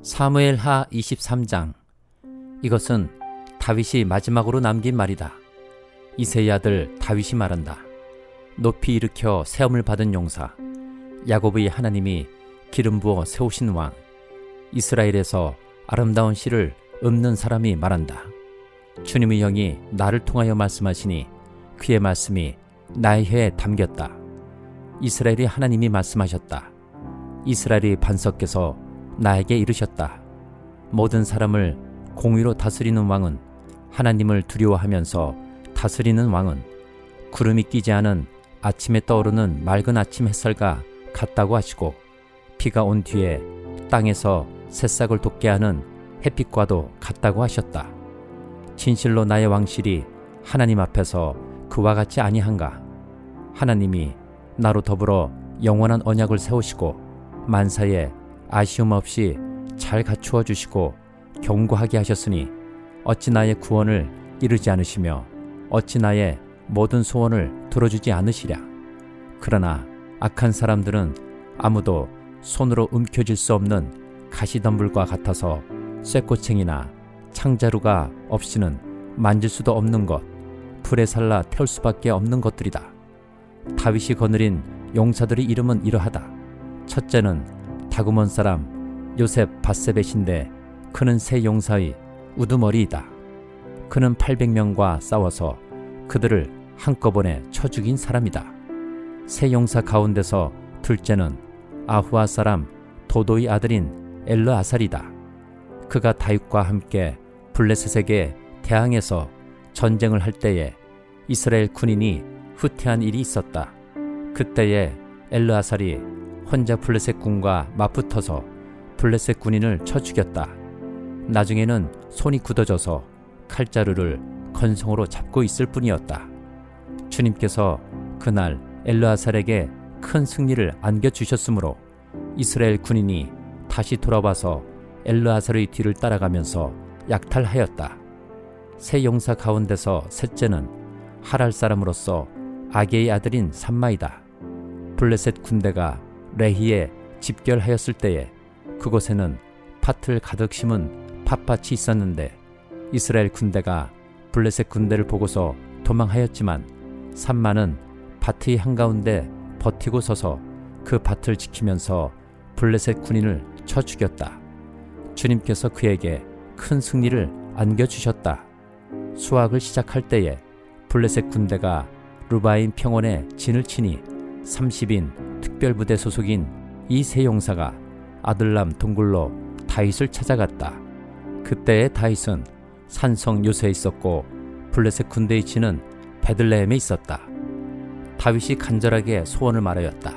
사무엘하 23장. 이것은 다윗이 마지막으로 남긴 말이다. 이새의 아들 다윗이 말한다. 높이 일으켜 세움을 받은 용사, 야곱의 하나님이 기름 부어 세우신 왕, 이스라엘에서 아름다운 씨를 읊는 사람이 말한다. 주님의 영이 나를 통하여 말씀하시니 그의 말씀이 나의 혀에 담겼다. 이스라엘의 하나님이 말씀하셨다. 이스라엘의 반석께서 나에게 이르셨다. 모든 사람을 공의로 다스리는 왕은, 하나님을 두려워하면서 다스리는 왕은 구름이 끼지 않은 아침에 떠오르는 맑은 아침 햇살과 같다고 하시고, 비가 온 뒤에 땅에서 새싹을 돋게 하는 햇빛과도 같다고 하셨다. 진실로 나의 왕실이 하나님 앞에서 그와 같지 아니한가? 하나님이 나로 더불어 영원한 언약을 세우시고 만사에 아쉬움 없이 잘 갖추어 주시고 견고하게 하셨으니 어찌 나의 구원을 이루지 않으시며 어찌 나의 모든 소원을 들어주지 않으시랴. 그러나 악한 사람들은 아무도 손으로 움켜쥘 수 없는 가시덤불과 같아서 쇠꼬챙이나 창자루가 없이는 만질 수도 없는 것, 불에 살라 태울 수밖에 없는 것들이다. 다윗이 거느린 용사들의 이름은 이러하다. 첫째는 다그몬 사람 요셉 바세벳인데 그는 세 용사의 우두머리이다. 그는 800명과 싸워서 그들을 한꺼번에 쳐 죽인 사람이다. 세 용사 가운데서 둘째는 아후아 사람 도도의 아들인 엘르아살이다. 그가 다윗과 함께 블레셋에게 대항해서 전쟁을 할 때에 이스라엘 군인이 후퇴한 일이 있었다. 그때에 엘르아살이 혼자 블레셋 군과 맞붙어서 블레셋 군인을 쳐 죽였다. 나중에는 손이 굳어져서 칼자루를 건성으로 잡고 있을 뿐이었다. 주님께서 그날 엘르아살에게 큰 승리를 안겨주셨으므로 이스라엘 군인이 다시 돌아와서 엘르아살의 뒤를 따라가면서 약탈하였다. 세 용사 가운데서 셋째는 하랄 사람으로서 아게의 아들인 삼마이다. 블레셋 군대가 레히에 집결하였을 때에 그곳에는 팥을 가득 심은 팥밭이 있었는데 이스라엘 군대가 블레셋 군대를 보고서 도망하였지만 삼마는 밭의 한가운데 버티고 서서 그 밭을 지키면서 블레셋 군인을 쳐 죽였다. 주님께서 그에게 큰 승리를 안겨주셨다. 수확을 시작할 때에 블레셋 군대가 루바임 평원에 진을 치니 30인 특별부대 소속인 이 세 용사가 아들람 동굴로 다윗을 찾아갔다. 그때의 다윗은 산성 요새에 있었고 블레셋 군대의 진은 베들레헴에 있었다. 다윗이 간절하게 소원을 말하였다.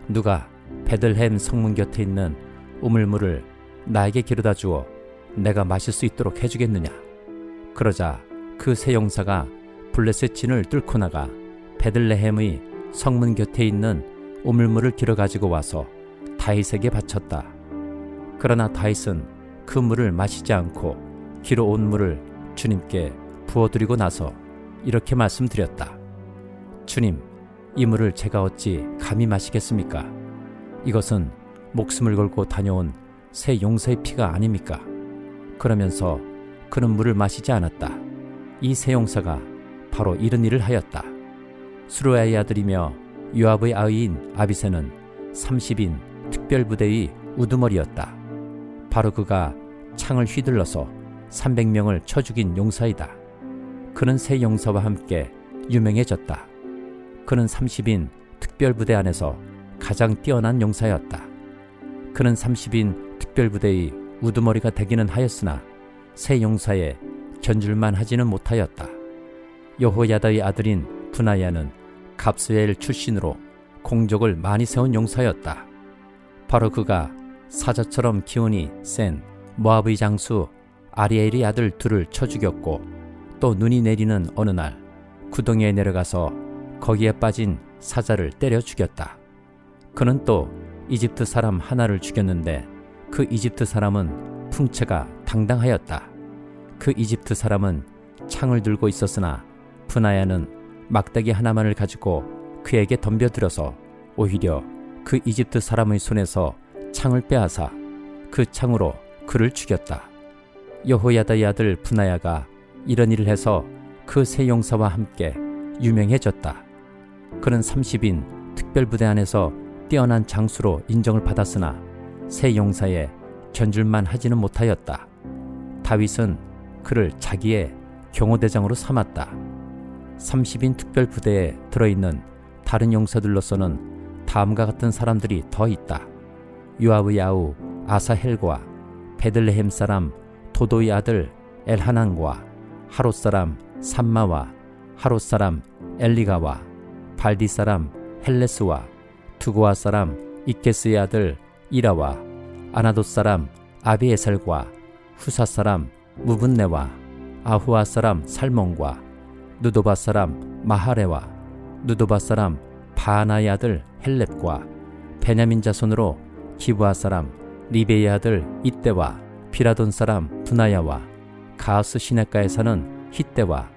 누가 베들레헴 성문 곁에 있는 우물물을 나에게 기르다 주어 내가 마실 수 있도록 해주겠느냐? 그러자 그 세 용사가 블레셋 진을 뚫고 나가 베들레헴의 성문 곁에 있는 우물물을 길어 가지고 와서 다윗에게 바쳤다. 그러나 다윗은 그 물을 마시지 않고 길어 온 물을 주님께 부어드리고 나서 이렇게 말씀드렸다. 주님, 이 물을 제가 어찌 감히 마시겠습니까? 이것은 목숨을 걸고 다녀온 세 용사의 피가 아닙니까? 그러면서 그는 물을 마시지 않았다. 이 세 용사가 바로 이런 일을 하였다. 수르야의 아들이며 요압의 아이인 아비새는 30인 특별부대의 우두머리였다. 바로 그가 창을 휘둘러서 300명을 쳐 죽인 용사이다. 그는 세 용사와 함께 유명해졌다. 그는 30인 특별부대 안에서 가장 뛰어난 용사였다. 그는 30인 특별부대의 우두머리가 되기는 하였으나 세 용사에 견줄만 하지는 못하였다. 여호야다의 아들인 브나야는 갑스엘 출신으로 공적을 많이 세운 용사였다. 바로 그가 사자처럼 기운이 센 모압의 장수 아리엘의 아들 둘을 쳐 죽였고 또 눈이 내리는 어느 날 구덩이에 내려가서 거기에 빠진 사자를 때려 죽였다. 그는 또 이집트 사람 하나를 죽였는데 그 이집트 사람은 풍채가 당당하였다. 그 이집트 사람은 창을 들고 있었으나 브나야는 막대기 하나만을 가지고 그에게 덤벼들어서 오히려 그 이집트 사람의 손에서 창을 빼앗아 그 창으로 그를 죽였다. 여호야다의 아들 브나야가 이런 일을 해서 그 세 용사와 함께 유명해졌다. 그는 30인 특별부대 안에서 뛰어난 장수로 인정을 받았으나 세 용사에 견줄만 하지는 못하였다. 다윗은 그를 자기의 경호대장으로 삼았다. 30인 특별부대에 들어있는 다른 용사들로서는 다음과 같은 사람들이 더 있다. 요압의 아우 아사헬과 베들레헴 사람 도도의 아들 엘하난과 하롯 사람 삼마와 하롯 사람 엘리가와 발디 사람 헬레스와 두고아 사람 이케스의 아들 이라와 아나돗 사람 아비에셀과 후사 사람 무분네와 아후아 사람 살몬과 누도바 사람 마하레와 누도바 사람 바하나의 아들 헬렙과 베냐민 자손으로 기브아 사람 리베의 아들 이때와 비라돈 사람 브나야와 가스 시내가에 사는 히때와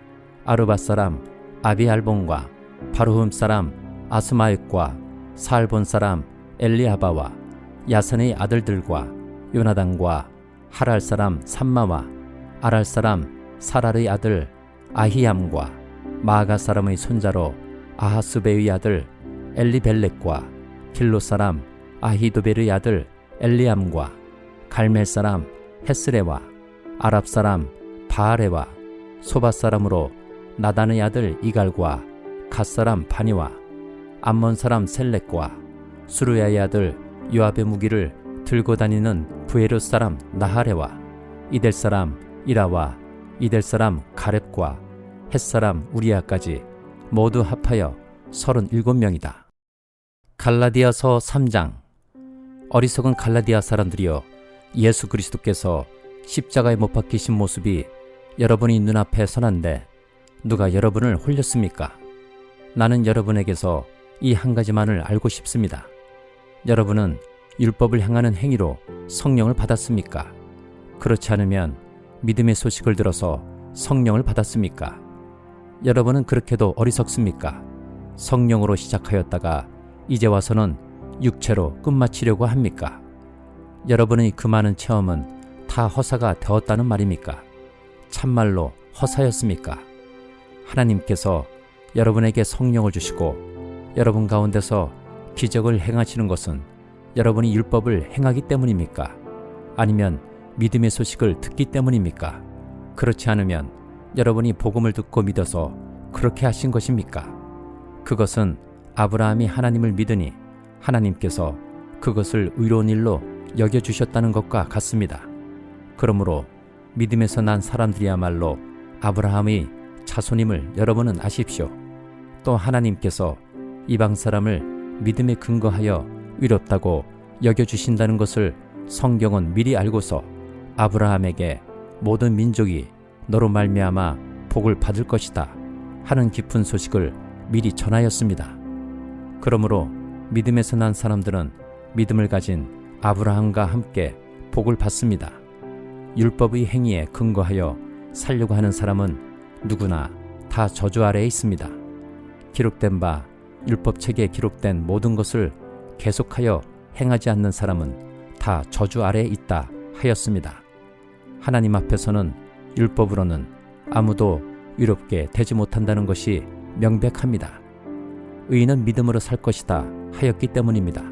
아르바 사람 아비알본과 바루흠 사람 아스마읒과 사알본 사람 엘리아바와 야산의 아들들과 요나단과 하랄 사람 삼마와 아랄 사람 사랄의 아들 아히암과 마아가 사람의 손자로 아하스베의 아들 엘리벨렉과 길로 사람 아히도벨의 아들 엘리암과 갈멜 사람 헤스레와 아랍 사람 바아레와 소바 사람으로 나단의 아들 이갈과 갓 사람 바니와 암몬 사람 셀렉과 수르야의 아들 요압의 무기를 들고 다니는 부에르 사람 나하레와 이델 사람 이라와 이델 사람 가렙과 헷 사람 우리야까지 모두 합하여 37명이다. 갈라디아서 3장. 어리석은 갈라디아 사람들이여, 예수 그리스도께서 십자가에 못 박히신 모습이 여러분이 눈앞에 선한데 누가 여러분을 홀렸습니까? 나는 여러분에게서 이 한 가지만을 알고 싶습니다. 여러분은 율법을 행하는 행위로 성령을 받았습니까? 그렇지 않으면 믿음의 소식을 들어서 성령을 받았습니까? 여러분은 그렇게도 어리석습니까? 성령으로 시작하였다가 이제 와서는 육체로 끝마치려고 합니까? 여러분의 그 많은 체험은 다 허사가 되었다는 말입니까? 참말로 허사였습니까? 하나님께서 여러분에게 성령을 주시고 여러분 가운데서 기적을 행하시는 것은 여러분이 율법을 행하기 때문입니까? 아니면 믿음의 소식을 듣기 때문입니까? 그렇지 않으면 여러분이 복음을 듣고 믿어서 그렇게 하신 것입니까? 그것은 아브라함이 하나님을 믿으니 하나님께서 그것을 의로운 일로 여겨주셨다는 것과 같습니다. 그러므로 믿음에서 난 사람들이야말로 아브라함의 자손임을 여러분은 아십시오. 또 하나님께서 이방 사람을 믿음에 근거하여 의롭다고 여겨주신다는 것을 성경은 미리 알고서 아브라함에게 모든 민족이 너로 말미암아 복을 받을 것이다 하는 깊은 소식을 미리 전하였습니다. 그러므로 믿음에서 난 사람들은 믿음을 가진 아브라함과 함께 복을 받습니다. 율법의 행위에 근거하여 살려고 하는 사람은 누구나 다 저주 아래에 있습니다. 기록된 바 율법책에 기록된 모든 것을 계속하여 행하지 않는 사람은 다 저주 아래에 있다 하였습니다. 하나님 앞에서는 율법으로는 아무도 의롭게 되지 못한다는 것이 명백합니다. 의인은 믿음으로 살 것이다 하였기 때문입니다.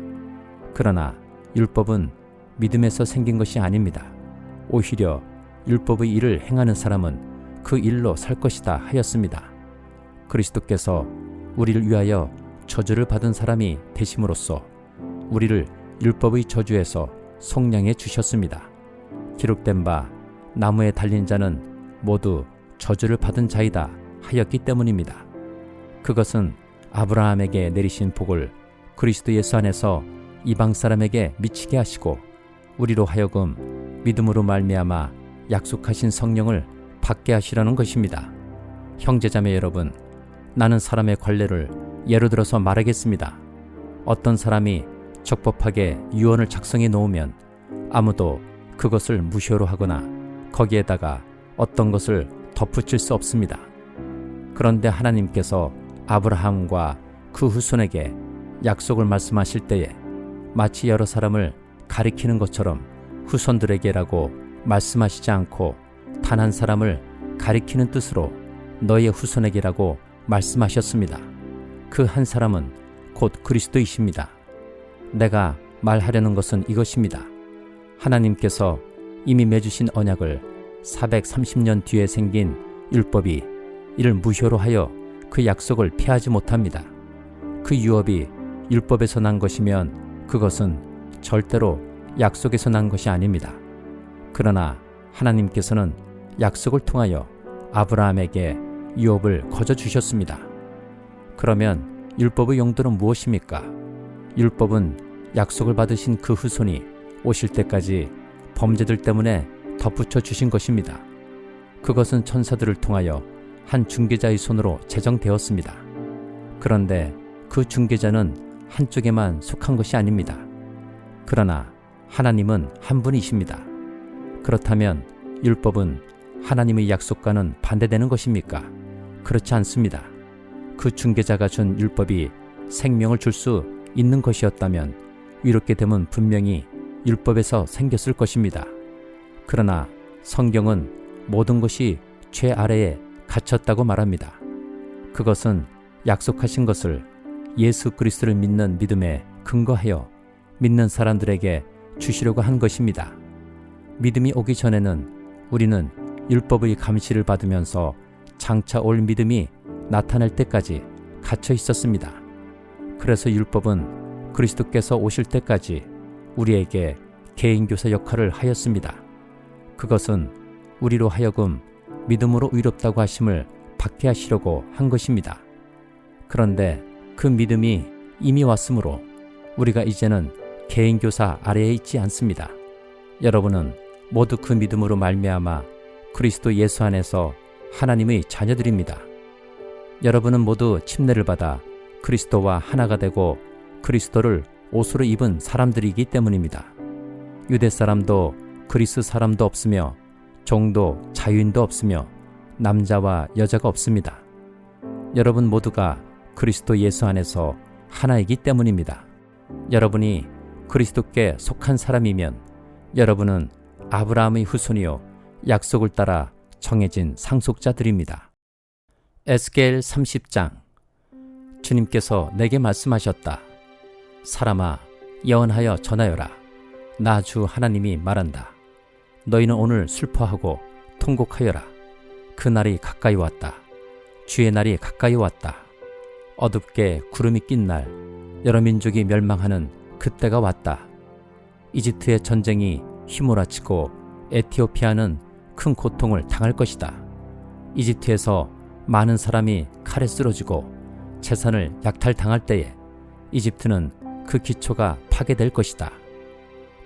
그러나 율법은 믿음에서 생긴 것이 아닙니다. 오히려 율법의 일을 행하는 사람은 그 일로 살 것이다 하였습니다. 그리스도께서 우리를 위하여 저주를 받은 사람이 되심으로써 우리를 율법의 저주에서 속량해 주셨습니다. 기록된 바 나무에 달린 자는 모두 저주를 받은 자이다 하였기 때문입니다. 그것은 아브라함에게 내리신 복을 그리스도 예수 안에서 이방 사람에게 미치게 하시고 우리로 하여금 믿음으로 말미암아 약속하신 성령을 받게 하시려는 것입니다. 형제자매 여러분, 나는 사람의 관례를 예로 들어서 말하겠습니다. 어떤 사람이 적법하게 유언을 작성해 놓으면 아무도 그것을 무효로 하거나 거기에다가 어떤 것을 덧붙일 수 없습니다. 그런데 하나님께서 아브라함과 그 후손에게 약속을 말씀하실 때에 마치 여러 사람을 가리키는 것처럼 후손들에게라고 말씀하시지 않고 단 한 사람을 가리키는 뜻으로 너희의 후손에게라고 말씀하셨습니다. 그 한 사람은 곧 그리스도이십니다. 내가 말하려는 것은 이것입니다. 하나님께서 이미 맺으신 언약을 430년 뒤에 생긴 율법이 이를 무효로 하여 그 약속을 피하지 못합니다. 그 유업이 율법에서 난 것이면 그것은 절대로 약속에서 난 것이 아닙니다. 그러나 하나님께서는 약속을 통하여 아브라함에게 유업을 거저 주셨습니다. 그러면 율법의 용도는 무엇입니까? 율법은 약속을 받으신 그 후손이 오실 때까지 범죄들 때문에 덧붙여 주신 것입니다. 그것은 천사들을 통하여 한 중개자의 손으로 제정되었습니다. 그런데 그 중개자는 한쪽에만 속한 것이 아닙니다. 그러나 하나님은 한 분이십니다. 그렇다면 율법은 하나님의 약속과는 반대되는 것입니까? 그렇지 않습니다. 그 중개자가 준 율법이 생명을 줄 수 있는 것이었다면 이렇게 되면 분명히 율법에서 생겼을 것입니다. 그러나 성경은 모든 것이 죄 아래에 갇혔다고 말합니다. 그것은 약속하신 것을 예수 그리스도를 믿는 믿음에 근거하여 믿는 사람들에게 주시려고 한 것입니다. 믿음이 오기 전에는 우리는 율법의 감시를 받으면서 장차 올 믿음이 나타날 때까지 갇혀 있었습니다. 그래서 율법은 그리스도께서 오실 때까지 우리에게 개인교사 역할을 하였습니다. 그것은 우리로 하여금 믿음으로 의롭다고 하심을 받게 하시려고 한 것입니다. 그런데 그 믿음이 이미 왔으므로 우리가 이제는 개인교사 아래에 있지 않습니다. 여러분은 모두 그 믿음으로 말미암아 그리스도 예수 안에서 하나님의 자녀들입니다. 여러분은 모두 침례를 받아 그리스도와 하나가 되고 그리스도를 옷으로 입은 사람들이기 때문입니다. 유대 사람도 그리스 사람도 없으며 종도 자유인도 없으며 남자와 여자가 없습니다. 여러분 모두가 그리스도 예수 안에서 하나이기 때문입니다. 여러분이 그리스도께 속한 사람이면 여러분은 아브라함의 후손이요 약속을 따라 정해진 상속자들입니다. 에스겔 30장. 주님께서 내게 말씀하셨다. 사람아, 예언하여 전하여라. 나 주 하나님이 말한다. 너희는 오늘 슬퍼하고 통곡하여라. 그 날이 가까이 왔다. 주의 날이 가까이 왔다. 어둡게 구름이 낀 날, 여러 민족이 멸망하는 그때가 왔다. 이집트의 전쟁이 휘몰아치고 에티오피아는 큰 고통을 당할 것이다. 이집트에서 많은 사람이 칼에 쓰러지고 재산을 약탈당할 때에 이집트는 그 기초가 파괴될 것이다.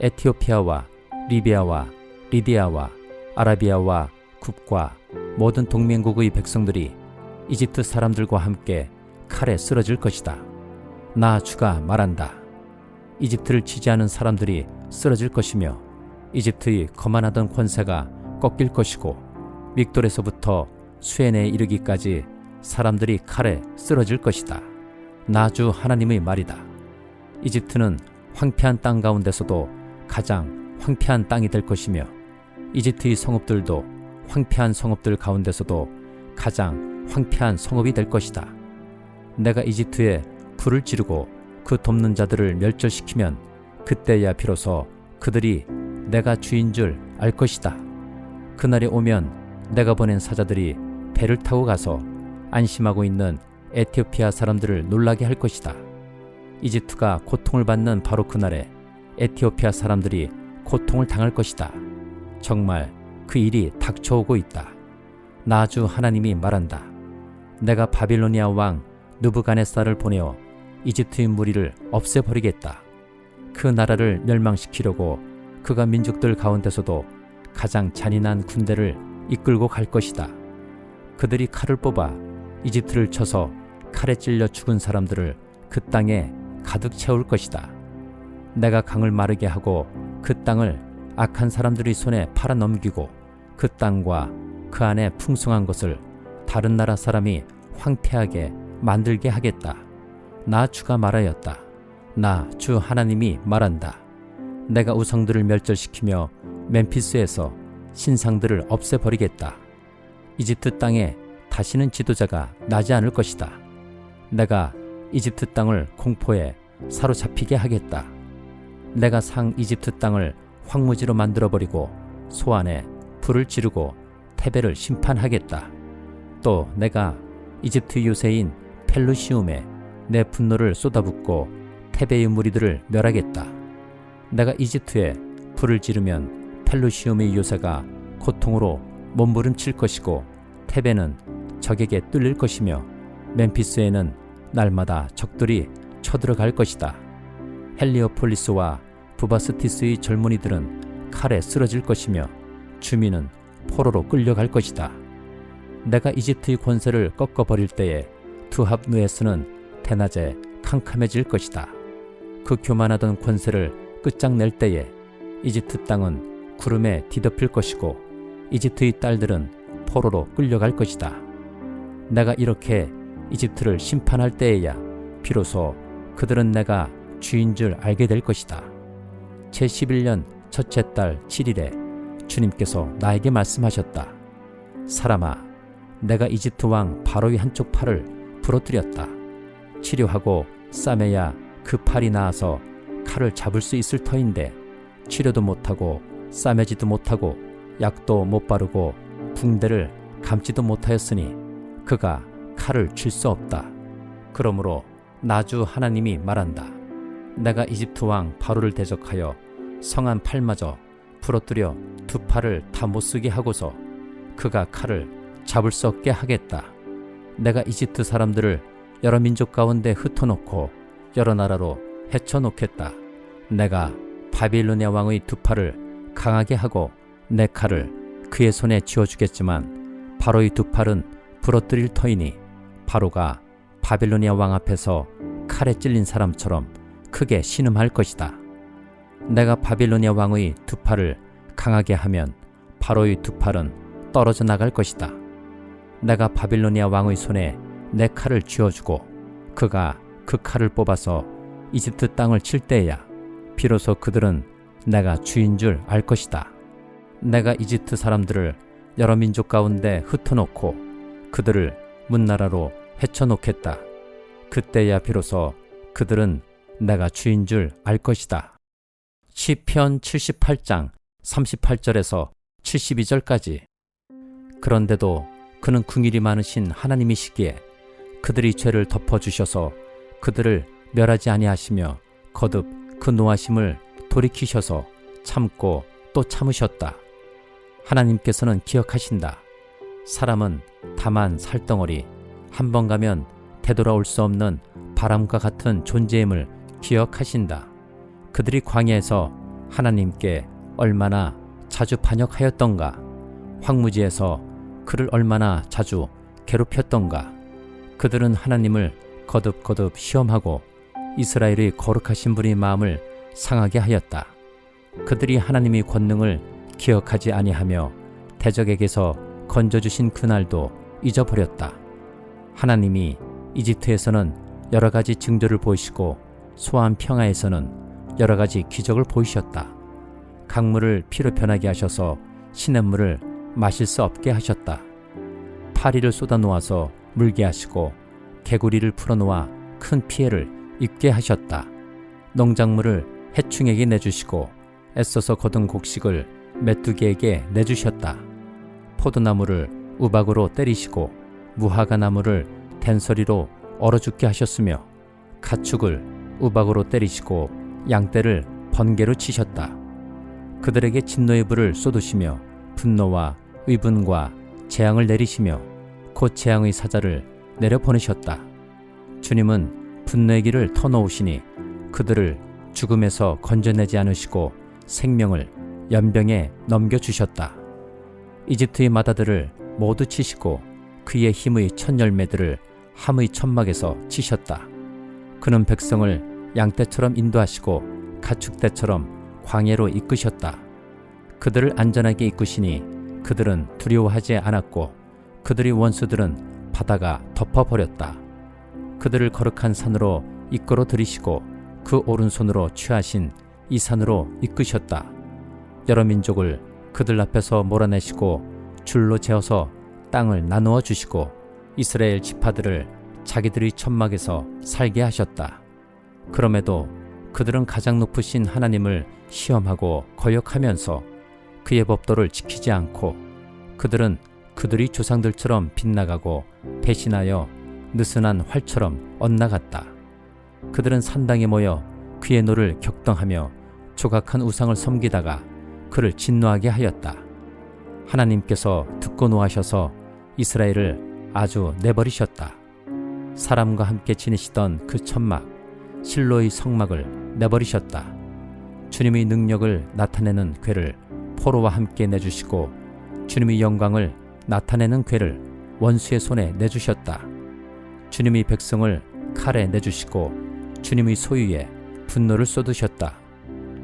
에티오피아와 리비아와 리디아와 아라비아와 굽과 모든 동맹국의 백성들이 이집트 사람들과 함께 칼에 쓰러질 것이다. 나 주가 말한다. 이집트를 지지하는 사람들이 쓰러질 것이며 이집트의 거만하던 권세가 꺾일 것이고 믹돌에서부터 수엔에 이르기까지 사람들이 칼에 쓰러질 것이다. 나 주 하나님의 말이다. 이집트는 황폐한 땅 가운데서도 가장 황폐한 땅이 될 것이며 이집트의 성읍들도 황폐한 성읍들 가운데서도 가장 황폐한 성읍이 될 것이다. 내가 이집트에 불을 지르고 그 돕는 자들을 멸절시키면 그때야 비로소 그들이 내가 주인 줄 알 것이다. 그날이 오면 내가 보낸 사자들이 배를 타고 가서 안심하고 있는 에티오피아 사람들을 놀라게 할 것이다. 이집트가 고통을 받는 바로 그날에 에티오피아 사람들이 고통을 당할 것이다. 정말 그 일이 닥쳐오고 있다. 나 주 하나님이 말한다. 내가 바빌로니아 왕 느부갓네살을 보내어 이집트의 무리를 없애버리겠다. 그 나라를 멸망시키려고 그가 민족들 가운데서도 가장 잔인한 군대를 이끌고 갈 것이다. 그들이 칼을 뽑아 이집트를 쳐서 칼에 찔려 죽은 사람들을 그 땅에 가득 채울 것이다. 내가 강을 마르게 하고 그 땅을 악한 사람들의 손에 팔아 넘기고 그 땅과 그 안에 풍성한 것을 다른 나라 사람이 황폐하게 만들게 하겠다. 나 주가 말하였다. 나 주 하나님이 말한다. 내가 우상들을 멸절시키며 멤피스에서 신상들을 없애버리겠다. 이집트 땅에 다시는 지도자가 나지 않을 것이다. 내가 이집트 땅을 공포에 사로잡히게 하겠다. 내가 상 이집트 땅을 황무지로 만들어버리고 소안에 불을 지르고 테베를 심판하겠다. 또 내가 이집트 요새인 펠루시움에 내 분노를 쏟아붓고 테베의 무리들을 멸하겠다. 내가 이집트에 불을 지르면 펠루시움의 요새가 고통으로 몸부림칠 것이고 테베는 적에게 뚫릴 것이며 멤피스에는 날마다 적들이 쳐들어갈 것이다. 헬리오폴리스와 부바스티스의 젊은이들은 칼에 쓰러질 것이며 주민은 포로로 끌려갈 것이다. 내가 이집트의 권세를 꺾어버릴 때에 두합누에스는 대낮에 캄캄해질 것이다. 그 교만하던 권세를 끝장낼 때에 이집트 땅은 구름에 뒤덮일 것이고 이집트의 딸들은 포로로 끌려갈 것이다. 내가 이렇게 이집트를 심판할 때에야 비로소 그들은 내가 주인 줄 알게 될 것이다. 제11년 첫째 달 7일에 주님께서 나에게 말씀하셨다. 사람아, 내가 이집트 왕 바로의 한쪽 팔을 부러뜨렸다. 치료하고 싸매야 그 팔이 나아서 칼을 잡을 수 있을 터인데 치료도 못하고 싸매지도 못하고 약도 못 바르고 붕대를 감지도 못하였으니 그가 칼을 쥘 수 없다. 그러므로 나주 하나님이 말한다. 내가 이집트 왕 바로를 대적하여 성한 팔마저 부러뜨려 두 팔을 다 못쓰게 하고서 그가 칼을 잡을 수 없게 하겠다. 내가 이집트 사람들을 여러 민족 가운데 흩어놓고 여러 나라로 헤쳐놓겠다. 내가 바빌로니아 왕의 두 팔을 강하게 하고 내 칼을 그의 손에 쥐어주겠지만 바로의 두 팔은 부러뜨릴 터이니 바로가 바빌로니아 왕 앞에서 칼에 찔린 사람처럼 크게 신음할 것이다. 내가 바빌로니아 왕의 두 팔을 강하게 하면 바로의 두 팔은 떨어져 나갈 것이다. 내가 바빌로니아 왕의 손에 내 칼을 쥐어주고 그가 그 칼을 뽑아서 이집트 땅을 칠 때에야 비로소 그들은 내가 주인 줄 알 것이다. 내가 이집트 사람들을 여러 민족 가운데 흩어놓고 그들을 문나라로 헤쳐놓겠다. 그때야 비로소 그들은 내가 주인 줄 알 것이다. 시편 78장 38절에서 72절까지. 그런데도 그는 긍휼이 많으신 하나님이시기에 그들이 죄를 덮어주셔서 그들을 멸하지 아니하시며 거듭 그 노하심을 돌이키셔서 참고 또 참으셨다. 하나님께서는 기억하신다. 사람은 다만 살덩어리, 한 번 가면 되돌아올 수 없는 바람과 같은 존재임을 기억하신다. 그들이 광야에서 하나님께 얼마나 자주 반역하였던가, 황무지에서 그를 얼마나 자주 괴롭혔던가. 그들은 하나님을 거듭거듭 시험하고 이스라엘의 거룩하신 분의 마음을 상하게 하였다. 그들이 하나님의 권능을 기억하지 아니하며 대적에게서 건져주신 그날도 잊어버렸다. 하나님이 이집트에서는 여러 가지 징조를 보이시고 소한 평야에서는 여러 가지 기적을 보이셨다. 강물을 피로 변하게 하셔서 시냇물을 마실 수 없게 하셨다. 파리를 쏟아 놓아서 물게 하시고 개구리를 풀어놓아 큰 피해를 입게 하셨다. 농작물을 해충에게 내주시고 애써서 거둔 곡식을 메뚜기에게 내주셨다. 포도나무를 우박으로 때리시고 무화과나무를 된소리로 얼어 죽게 하셨으며 가축을 우박으로 때리시고 양떼를 번개로 치셨다. 그들에게 진노의 불을 쏟으시며 분노와 의분과 재앙을 내리시며 곧 재앙의 사자를 내려보내셨다. 주님은 분노의 길을 터놓으시니 그들을 죽음에서 건져내지 않으시고 생명을 연병에 넘겨주셨다. 이집트의 마다들을 모두 치시고 그의 힘의 첫 열매들을 함의 천막에서 치셨다. 그는 백성을 양떼처럼 인도하시고 가축떼처럼 광야로 이끄셨다. 그들을 안전하게 이끄시니 그들은 두려워하지 않았고 그들의 원수들은 바다가 덮어버렸다. 그들을 거룩한 산으로 이끌어 들이시고 그 오른손으로 취하신 이 산으로 이끄셨다. 여러 민족을 그들 앞에서 몰아내시고 줄로 재어서 땅을 나누어 주시고 이스라엘 지파들을 자기들의 천막에서 살게 하셨다. 그럼에도 그들은 가장 높으신 하나님을 시험하고 거역하면서 그의 법도를 지키지 않고 그들은 그들의 조상들처럼 빗나가고 배신하여 느슨한 활처럼 엇나갔다. 그들은 산당에 모여 그의 노를 격동하며 조각한 우상을 섬기다가 그를 진노하게 하였다. 하나님께서 듣고 노하셔서 이스라엘을 아주 내버리셨다. 사람과 함께 지내시던 그 천막 실로의 성막을 내버리셨다. 주님의 능력을 나타내는 궤를 포로와 함께 내주시고 주님의 영광을 나타내는 궤를 원수의 손에 내주셨다. 주님의 백성을 칼에 내주시고 주님의 소유에 분노를 쏟으셨다.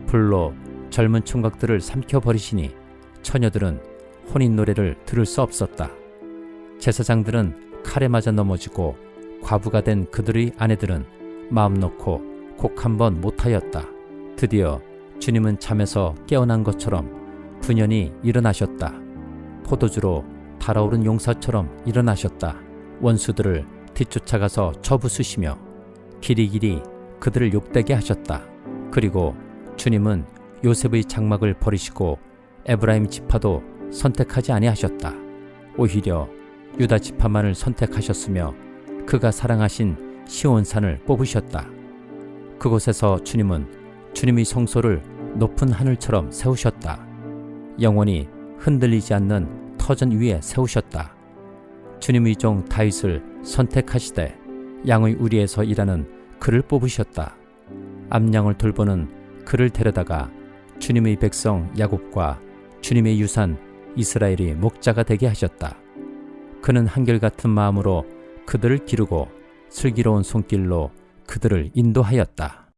불로 젊은 총각들을 삼켜버리시니 처녀들은 혼인 노래를 들을 수 없었다. 제사장들은 칼에 맞아 넘어지고 과부가 된 그들의 아내들은 마음 놓고 곡 한 번 못하였다. 드디어 주님은 잠에서 깨어난 것처럼 분연히 일어나셨다. 포도주로 달아오른 용사처럼 일어나셨다. 원수들을 뒤쫓아가서 쳐부수시며 길이길이 그들을 욕되게 하셨다. 그리고 주님은 요셉의 장막을 버리시고 에브라임 지파도 선택하지 아니하셨다. 오히려 유다 지파만을 선택하셨으며 그가 사랑하신 시온산을 뽑으셨다. 그곳에서 주님은 주님의 성소를 높은 하늘처럼 세우셨다. 영원히 흔들리지 않는 터전 위에 세우셨다. 주님의 종 다윗을 선택하시되 양의 우리에서 일하는 그를 뽑으셨다. 암양을 돌보는 그를 데려다가 주님의 백성 야곱과 주님의 유산 이스라엘이 목자가 되게 하셨다. 그는 한결같은 마음으로 그들을 기르고 슬기로운 손길로 그들을 인도하였다.